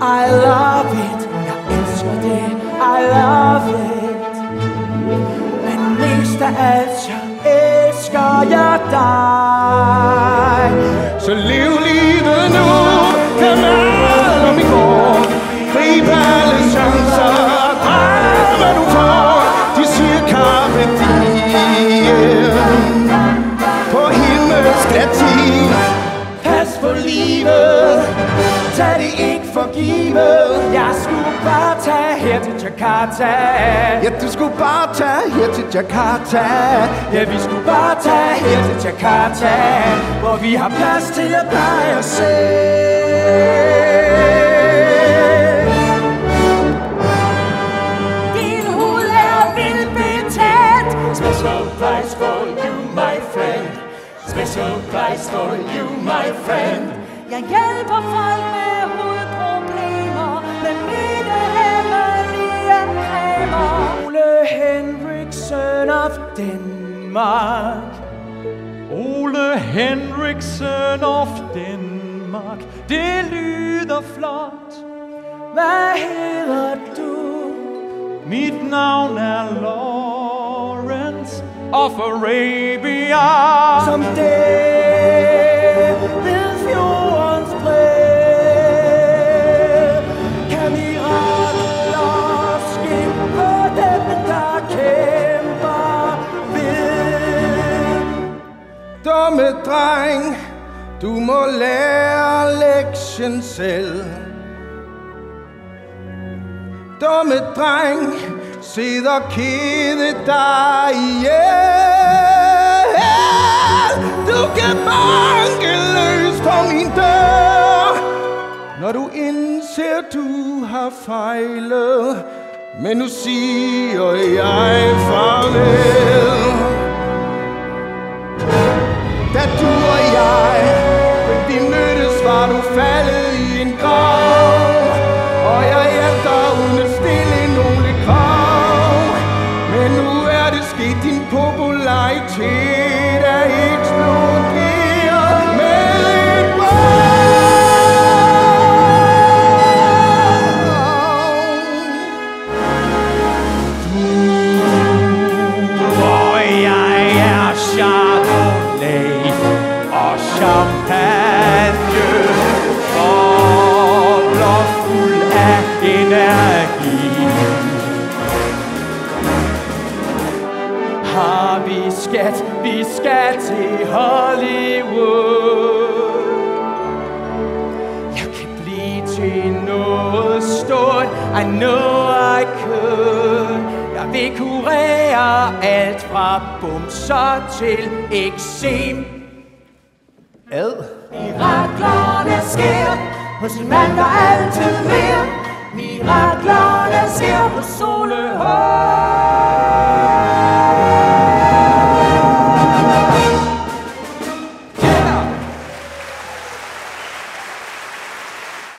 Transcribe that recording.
I love it, jeg elsker det, I love it. Men mest af alt, jeg elsker jeg dig. Så lev livet nu, kan alt om i går. Grib alle chancer, drøm hvad du får. De siger carpe diem på himmelsk latin. Pas på livet, tag det ikke for givet. Jeg skulle bare tage her til Jakarta. Ja, du skulle bare tage her til Jakarta. Ja, vi skulle bare tage her til Jakarta, hvor vi har plads til at pleje os selv. Din hud er vildt betændt. Special price for you, my friend. Special price for you, my friend. Jeg hjælper folk med hudproblemer med mine hemmelige cremer. Ole Henriksen of Denmark. Ole Henriksen of Denmark. Det lyder flot. Hvad hedder du? Mit navn er Lawrence of Arabia. Som det ved fjordens bred. Kan mirakler ske for dem, der kæmper ved. Dumme dreng, du må lære lektien selv. Dumme dreng, sidder kede dig ihjel. Du kan banke løs på min dør, når du indser, du har fejlet. Men nu siger jeg farvel. Da du og jeg, vi mødtes, var du faldet i en grav. Og jeg hjalp dig uden at stille nogle krav. Men nu er det sket, din popularitet er eksploderet med et brag. Og jeg er Chardonnay og champagne, bobler fuld af energi. Har vi skal til Hollywood. Jeg kan blive til noget stort, I know I could. Jeg vil kurere alt fra bumser til eksem. Miraklerne sker hos en mand, der altid vil. Miraklerne sker hos Solehøj.